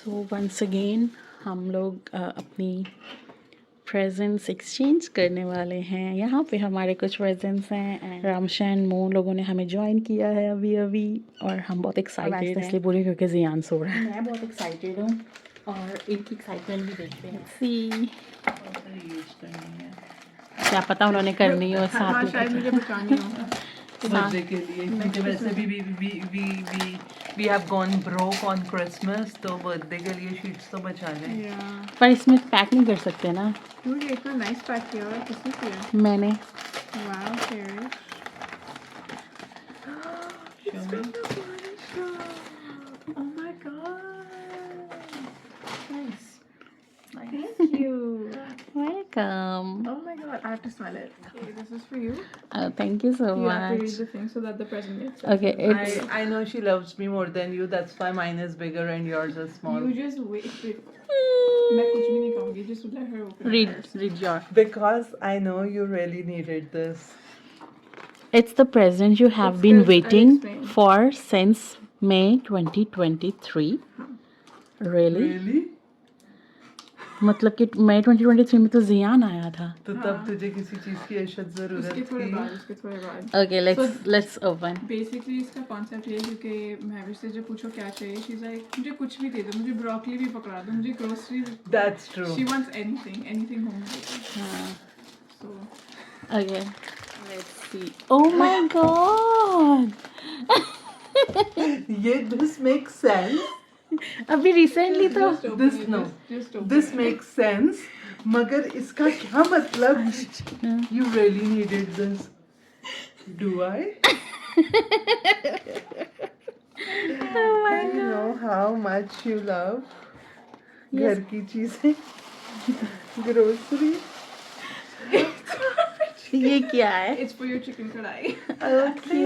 तो once again हम लोग अपनी प्रेजेंट्स एक्सचेंज करने वाले हैं। यहाँ पे हमारे कुछ प्रेजेंट्स हैं। रामशन मो लोगों ने हमें ज्वाइन किया है अभी अभी और हम बहुत एक्साइटेड हैं। इसलिए बोले क्योंकि जियान सो रहा है। मैं बहुत एक्साइटेड हूँ और इनकी एक्साइटमेंट भी देखते हैं। सी क्या पता उन्होंने करनी हो साथ में। शायद मुझे बचानी हो बर्थडे के लिए क्योंकि वैसे भी we have gone broke on Christmas, तो बर्थडे के लिए शीट्स तो बचा लें। पर इसमें पैक नहीं कर सकते ना। मुझे इतना नाइस पैक किया हुआ है। किसने किया? मैंने। Wow Sayrish। Oh my god, nice. Thank you. Welcome. Oh my god, I have to smell it. Okay, this is for you. Thank you so You have to read much. the thing so that the present gets Okay, it's I know she loves me more than you, that's why mine is bigger and yours is small. You just wait. मैं कुछ भी नहीं कहूँगी. Just let her open it. read your. Because I know you really needed this. It's the present you have It's been good. I'll waiting explain. for since May 2023. Really? मतलब कि मई 2023 में तो जियान आया था। तो तब तुझे किसी चीज की अशद जरूरत उसके थोड़े थी। बाद, उसके थोड़े बाद. Okay, let's open. बेसिकली इसका कॉन्सेप्ट ये है कि महविश से जब पूछो क्या चाहिए, शी इज लाइक मुझे कुछ भी दे दो, मुझे ब्रोकली भी पकड़ा दो, मुझे grocery. That's true. She wants anything home. So Okay, let's see. Oh my god! ये this makes sense. अभी recently तो This makes sense. मगर इसका क्या मतलब? You really needed this. Do I? I know how much you love घर की चीजें, grocery. ये क्या है? इट्स फॉर योर चिकन कढ़ाई. Okay.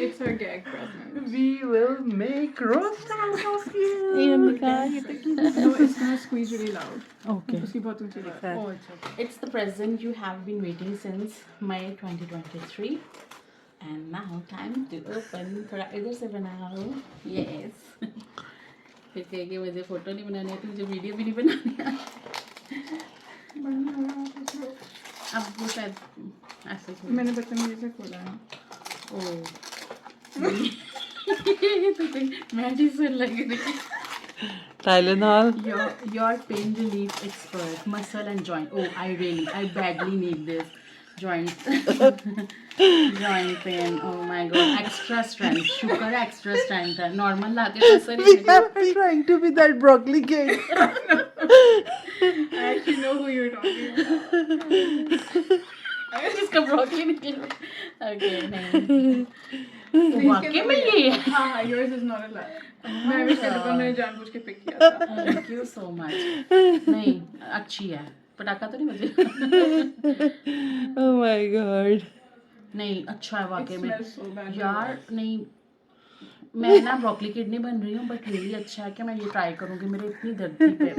It's her gag present. We will make roast of you. ये निकाल। No, it's gonna squeeze really loud. Okay. उसकी बहुत ऊंची लिखा है. Oh, अच्छा. It's the present you have been waiting since May 2023, and now time to open. थोड़ा इधर से बनाओ. Yes. फिर कहेंगे मुझे फोटो नहीं बनानी आती, मुझे वीडियो भी नहीं बनानी आती. अब वो शायद ऐसे ही मैंने बदतमीजी से खोला है. तो कोई मेडिसिन लग रही. Tylenol. Your pain relief expert, muscle and joint. Oh, I badly need this. Joint pain. Oh my god, extra strength. Sugar extra strength है. Normal लाके तो sir We have been trying to be that broccoli kid. I actually know who you're talking about. इसका broccoli निकला. Okay, नहीं. वाकई में ये है. हाँ, yours is not a lie. मैं भी कहता हूँ, मैंने जानबूझ के पिक किया था. Thank you so much. नहीं, अच्छी है. पटाखा तो नहीं बजेगा. Oh my god. नहीं, अच्छा है वाकई में. Smells so bad. यार नहीं, मैं ना ब्रोकली किड नहीं बन रही हूँ, बट रियली अच्छा है कि मैं ये ट्राई करूँगी. मेरे इतनी दर्द थी पे.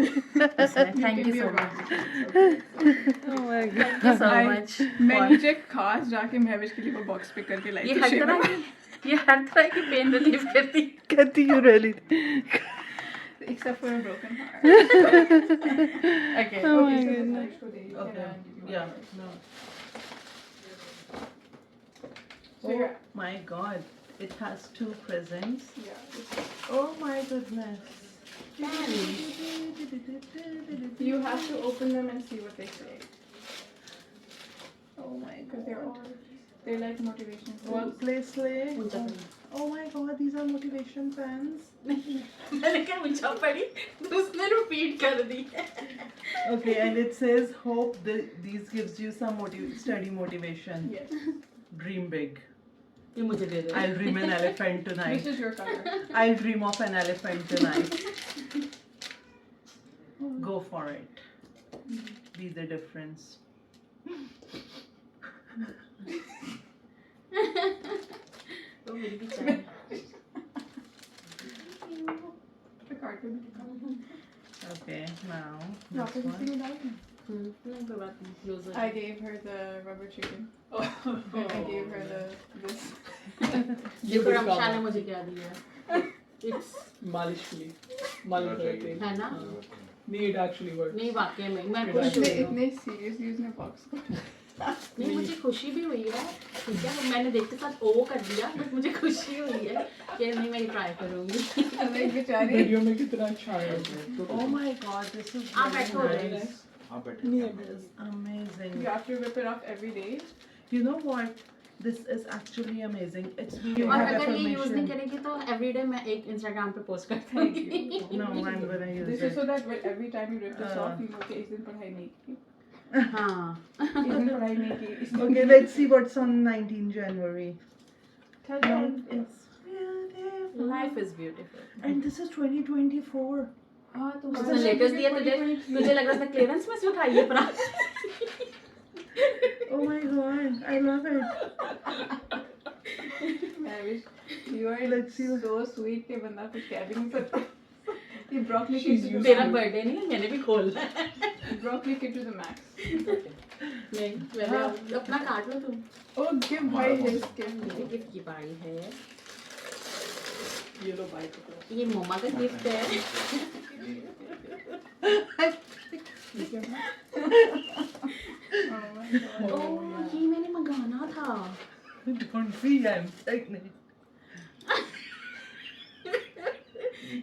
Thank you so much. Oh my god. Thank you so much. मैं नीचे खास जाके महविश के लिए वो बॉक्स पिक करके लाई ये थी. हर तरह की पेन रिलीफ करती. Kathy, you really. Except for a broken heart. Okay. Oh my so goodness. Okay. Yeah. No. So you're, Oh my god. It has 2 presents. yeah. Oh my goodness. You have to open them and see what they say. Oh my Because god. they're like motivational. Workplace play. Oh my god, these are motivation pens. मैंने क्या पूछा पड़ी, उसने repeat कर दी. Okay, and it says, hope these gives you some study motivation. Yes. Dream big. ये मुझे दे दे. I'll dream an elephant This tonight. is your color. I'll dream of an elephant tonight. Go for it. Be the difference. तो मेरी भी चाहिए. The card will be. Okay, now Not this one. नहीं कोई बात नहीं. Close I gave her the rubber chicken. And I gave her this. देखो रमशा ने मुझे क्या दिया. It's मालिश के लिए मालिश करते हैं है ना? नहीं it actually works नहीं वाकई में मैं It खुश actually- हुई हूँ। इतने सीरियसली उसने बॉक्स को नहीं मुझे खुशी भी हुई है, ठीक है, मैंने देखते साथ ओ कर दिया, बट मुझे खुशी हुई है कि नहीं मैं ट्राई करूँगी। एक बेचारी वीडियो में कितना अच्छा है Oh my god, this is आप very बैठो nice. आप बैठे It is amazing. You have to whip it off every day. You know what? This is actually amazing. It's और have अगर ये यूज नहीं affirmation. करेगी तो एवरीडे मैं एक इंस्टाग्राम पे पोस्ट करती हूँ। No, I'm gonna use This is it. so that every time you rip this off, you know कि इस दिन पढ़ाई नहीं की, हाँ इस दिन पढ़ाई नहीं की, इस दिन Okay, let's see what's on 19 January. Tell them. Life is beautiful. Life is beautiful. And this is 2024. हाँ तो उसने लेटेस्ट दिया तुझे, तुझे लग रहा था क्लियरेंस में से उठाइए पर Oh my god, I love it. Sayrish, you are Let's see what- so sweet कि बंदा कुछ कह भी नहीं सकता। ये broccoli kit to the तेरा max. बर्थडे नहीं है, मैंने भी खोलना है। Broccoli kit to the max. नहीं मैंने अपना काट लो तुम। Oh, give भाई his gift. मेरे गिफ्ट की बारी है, ये लो भाई को। ये मम्मा का गिफ्ट है। Oh my god. ओह ये मैंने मंगाना था। Don't see, I'm pregnant.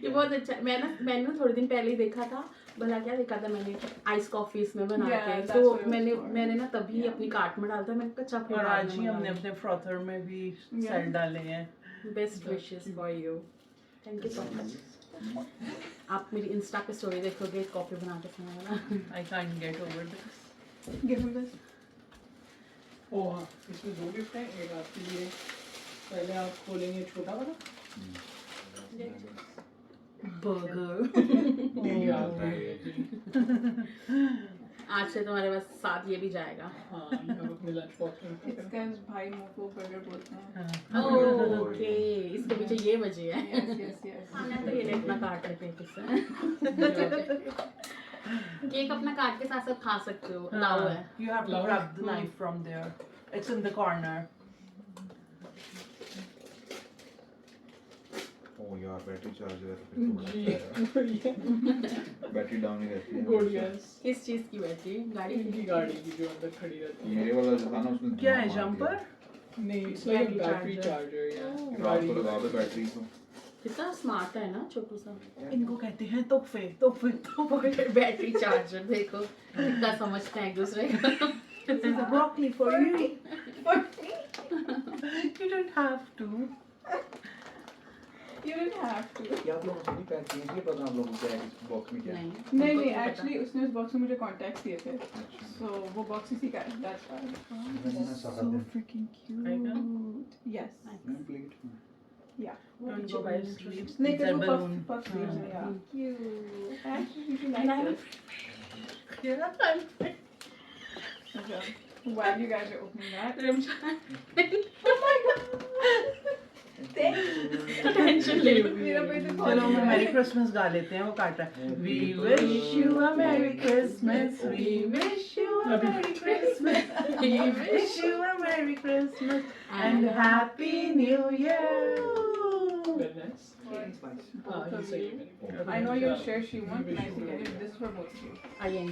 ये बहुत अच्छा, मैंने ना थोड़े दिन पहले ही देखा था, भला क्या देखा था मैंने, आइस कॉफी इसमें बना Yeah, के, that's तो what it was for. मैंने ना तभी अपनी कार्ट में डाला था, मैंने कहा अच्छा और आज ही हमने अपने फ्रॉथर में भी सेल डाले हैं. Best wishes for you, thank you so much. आप मेरी इंस्टा पे स्टोरी देखोगे कॉफी बना के खाना। I can't get over this. Give him this. ओह हाँ, इसमें दो गिफ्ट हैं, एक आपके लिए, पहले आप खोलेंगे छोटा वाला, बर्गर। ये आपका है। आज से तुम्हारे पास साथ ये भी जाएगा। हाँ, ये आप अपने लंच बॉक्स में रख इसका भाई मुंह को बर्गर बोलते हैं. ओके, इसके पीछे ये वजह है। Yes, yes, yes. हमने तो ये इतना काट लेते हैं किससे। केक अपना काट के साथ साथ खा सकते हो, अलाउ है। You have to grab the knife from there. It's in the corner. ओह यार बैटरी चार्जर है तो फिर तो बड़ा अच्छा है. बैटरी डाउन ही रहती है. गुड यस, किस चीज की बैटरी? गाड़ी इनकी की? गाड़ी की जो अंदर खड़ी रहती है। मेरे वाला जो था ना उसमें क्या है, धुआं मार जंपर? दिया. नहीं, it's like Battery battery charger. Charger या रात को लगा दो बैटरी को. कितना स्मार्ट है ना, छोटू सा। इनको कहते हैं तोहफे, तोहफे, तोहफे. बैटरी चार्जर देखो कितना समझते हैं एक दूसरे को। This is a broccoli for you. You don't have to. You didn't have to. क्या आप लोगों को नहीं पैक किए? ये पता आप लोगों को क्या है इस बॉक्स में क्या है? नहीं नहीं, एक्चुअली उसने उस बॉक्स में मुझे कॉन्टैक्ट्स दिए थे, so वो बॉक्स इसी का है. That's why. मैंने सारा So दिन freaking I cute. Yes. मैं प्लेट में. Yeah. Don't go by sleeves. Like These are puff balloon. puff sleeves. Yeah. Cute. I actually really And like I'm- this. Yeah. Okay. While you guys are opening that. Oh my god, tension ले लो। मेरा भाई तो चलो हम merry Christmas गा लेते हैं, वो काट रहा है. We wish you a Merry Christmas. We wish you a Merry Christmas. We wish you a Merry Christmas and Happy New Year. Very nice. both हाँ, of सही you. है. I know you'll share she won't, and I see that this is for both of you. ING.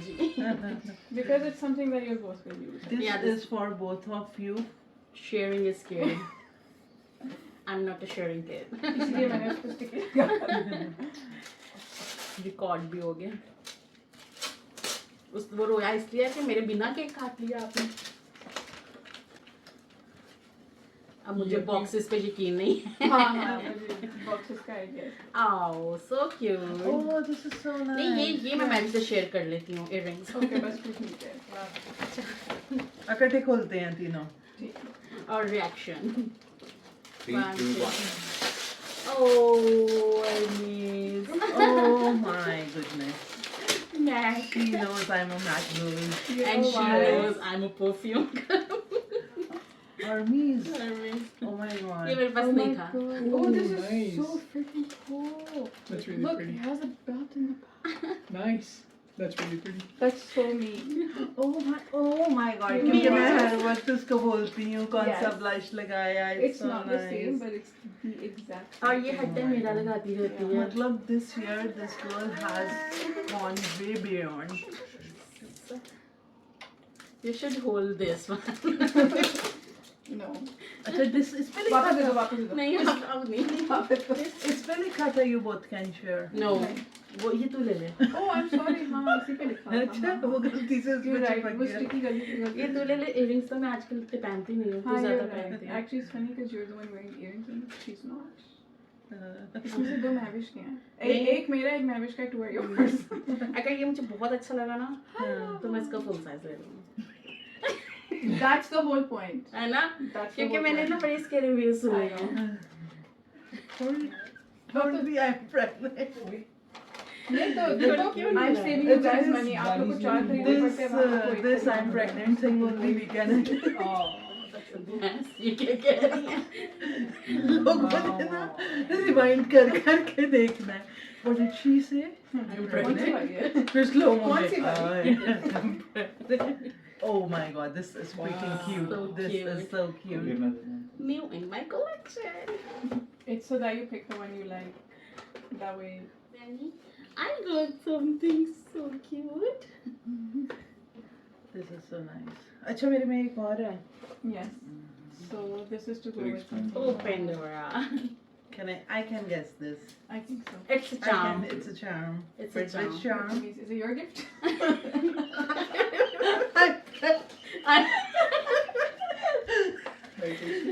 Because it's something that you both will use. This Yeah, this- is for both of you. Sharing is caring. I'm not a sharing kid. इसलिए मैंने उसको stick किया. Record भी हो गया। उस वो रोया इसलिए कि मेरे बिना केक काट लिया आपने। अब मुझे बॉक्सेस पे यकीन नहीं है। हाँ, मुझे boxes का idea है. आओ so cute. Oh, this is so nice. नहीं ये मैं मैम से शेयर कर लेती हूँ इयररिंग्स। Okay, बस कुछ नहीं है. इकट्ठे खोलते हैं तीनों. ठीक है. और reaction. 3, 2, 1. Oh, Hermes. Oh my goodness. Mac. She knows I'm a Mac girl. You And know she why? knows I'm a perfume. Hermes. Hermes. Oh my ये god. मेरे पास Oh my नहीं था। god. Oh, this is nice. so freaking cool. That's really Look, pretty. it has a belt in the back. Nice. That's really pretty. That's so me. Oh my god. You क्योंकि know मैं what? हर वक्त उसको बोलती हूँ कौन सा Yes. blush लगाया. It's so not the nice. same, but it's Exactly. और ये हर टाइम मेरा लगाती रहती है. मतलब this year this girl has gone way beyond. You should hold this one. No. अच्छा this इस पे लिखा वापस दे दो, था. वापस दे दो. नहीं अब नहीं. इस पे लिखा था you both can share. No. वो ये तू ले ले. Oh, I'm sorry. हाँ, इसी पे लिखा था. अच्छा वो गलती से You're उसमें right. चिपक वो गया. sticky गलती. ये तू ले ले. earrings तो मैं आजकल इतने पहनती नहीं हूँ. तू हाँ, ज़्यादा you're right. पहनती है. Actually, it's funny because you're the one wearing earrings and she's not. इसमें से 2 महविश के हैं. एक मेरा, एक महविश का, 2 are yours. अगर ये मुझे बहुत अच्छा लगा ना तो मैं इसका full size ले लूँगी. That's the whole point. है ना? That's the क्योंकि whole मैंने point. ना बड़े इसके रिव्यूज सुने I हैं. Don't be I'm pregnant. नहीं तो I'm saving you guys money. आप लोग को 4 खरीदने पड़ते हैं. अब आपको एक This I'm खरीदना pregnant thing only we can. ये क्या कह रही है? लोगों ने ना रिवाइंड कर करके देखना है. What did she say? I'm कौन सी वाली है? pregnant. फिर slow mo कौन सी में. Oh my god, this is freaking cute. So This cute. is so cute. गिरना देना. New in my collection. It's so that you pick the one you like. That way. I got something so cute. This is so nice. अच्छा मेरे में एक और है. Yes. So this is to go So with. expensive. Oh, Pandora. Can I can guess this. I think so. It's a charm. It's a charm. It's a But charm. which charm? Is it your gift?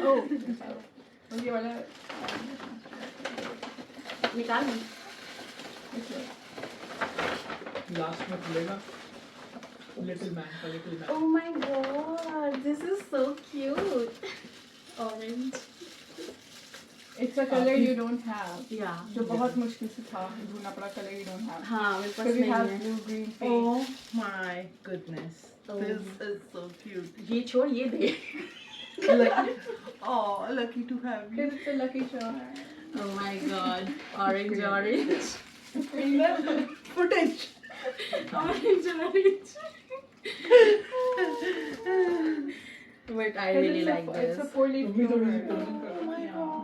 Oh. Oh, ये वाला. निकाल ली. It's yours. Last में खुलेगा little man का little man. Oh my god, this is so cute. Orange. It's a color you don't have. Yeah. जो बहुत मुश्किल से था ढूंढना पड़ा color you don't have. हाँ मेरे पास Because we नहीं have है. blue, green, pink. Oh my goodness. Oh. This is so cute. ये छोड़ ये दे. Lucky. Oh, lucky to have you. Because it's a lucky charm. Oh my god. Orange, orange. Footage. Orange, orange. But I really like It's a this. 4-leaf तुम भी थोड़ी सी clover. Posing करो.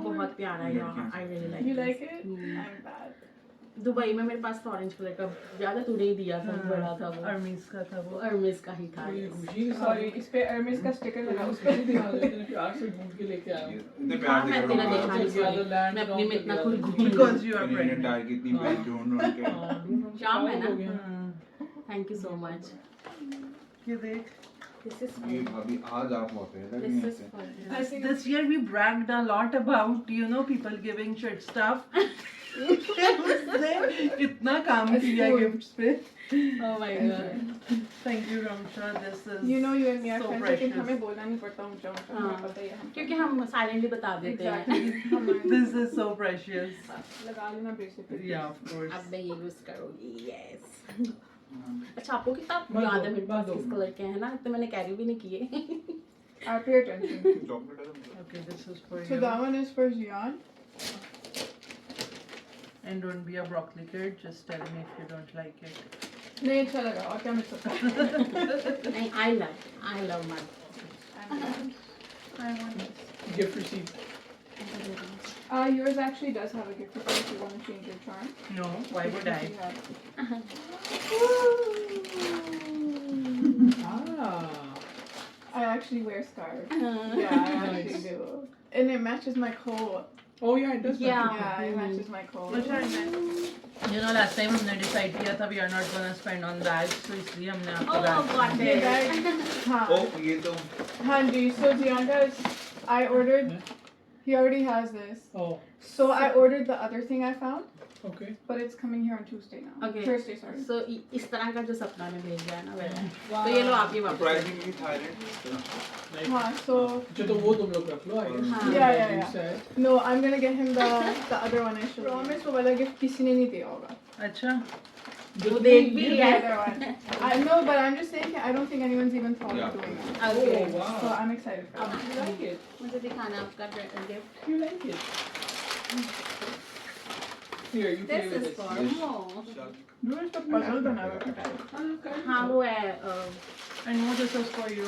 बहुत प्यारा है यार. I really like You this. like it? Hmm. I'm bad. Dubai में मेरे पास ऑरेंज कलर का ज्यादा तूने ही दिया था. बड़ा था वो. Hermes का था वो वो. अर्मिस का ही था. ये खुशी के Sorry, साथ इस पे Hermes का sticker लगा उस उसको पे. नहीं दिखा रहे थे प्यार से ढूंढ के लेके आया हूँ. इतने हाँ प्यार मैं से तेरा करो देखा नहीं. Just the other sorry. land मैं अपने में इतना खुद घूम. Because you are इन्होंने pregnant. डाल के इतनी प्यार ढूंढ के. शाम है ना? हो गया. Thank you so much. ये देख. This is ये fun. अभी आज आप वहाँ पे लग This नहीं is ऐसे. fun. This year we bragged a lot about people giving shit stuff. उसने इतना काम किया gifts पे. Oh my god. Thank you Ramsha. This is You know you and me are so friends, लेकिन precious. हमें बोलना नहीं पड़ता ऊंचा ऊंचा. हाँ. हमें पता ही है हम. क्योंकि हम साइलेंटली बता देते हैं. Exactly. हमें This is so precious. लगा लेना bracelet पे. Yeah, of course. अब मैं ये यूज करूंगी. Yes. अच्छा आपको कितना मैं याद है दो- मेरे मैं पास दो- किस कलर के हैं ना. इतने मैंने कैरी भी नहीं किए. I pay attention. चॉकलेट है तो Okay, this is for So you. that one is for Jian. And don't be a broccoli kid. Just tell me if you don't like it. नहीं अच्छा लगा और क्या मिल सकता है. नहीं I love my. I want this. Gift receive. Yours actually does have a gift receipt if you want to change your charm. No, why would I? Ah. I actually wear scarves. Yeah, I actually Nice. do. And it matches my coat. Oh yeah, it does. Yeah. Yeah, it matches my coat. Last time हमने decide किया था we are not gonna spend on bags, so इसलिए हमने आपको Oh bags got ये it. bag, हाँ, ओ ये तो हाँ जी. So Jian's, I ordered. He already has this. Oh, So I ordered the other thing I found, okay. but it's coming here on Tuesday now. Okay. Thursday, sorry. So इस तरह का जो सपना ने भेज दिया ना वैसा. तो ये लो आप ये वापस. Surprisingly Thailand. हाँ, so अच्छा तो वो तुम लोग रख लो. I guess. हाँ. Yeah. No, I'm gonna get him the other one I showed you. Promise वो वाला gift किसी ने नहीं दिया होगा. अच्छा. वो देख भी The लिया है. other one. I know, but I'm just saying I don't think anyone's even thought Yeah. of doing it. Okay. Oh wow. So I'm excited for अब that. You like it? मुझे दिखाना आपका gift. You like it? Here, you play This with is this. for Mo. Do it for puzzle बना हुआ है. हाँ वो है. And what this is for you?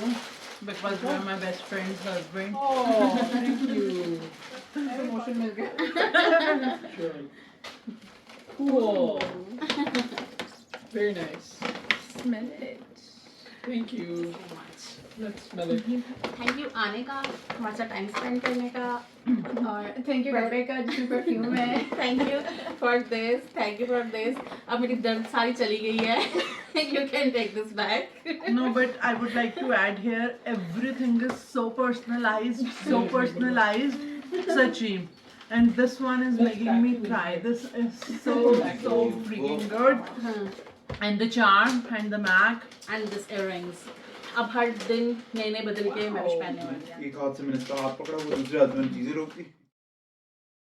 because you are my best friend's husband. Oh, thank you. Promotion मिल गया. Sure. Cool. Very nice. Smell it. Thank you. so much. Let's smell it. Thank you आने का, हमारे साथ time spend करने का, और thank you डब्बे का जिसमें परफ्यूम है. Thank you for this, thank you for this. अब मेरी दर्द सारी चली गई है. You can take this back. No, but I would like to add here, everything is so personalized, Sachi. And this one is making me cry. This is so freaking good. And the charm and the MAC. And this earrings. अब हर दिन नए नए बदल के मैं पहनने वाली हूँ. एक हाथ से मैंने इसका हाथ पकड़ा, वो दूसरे हाथ में चीजें रोक दी.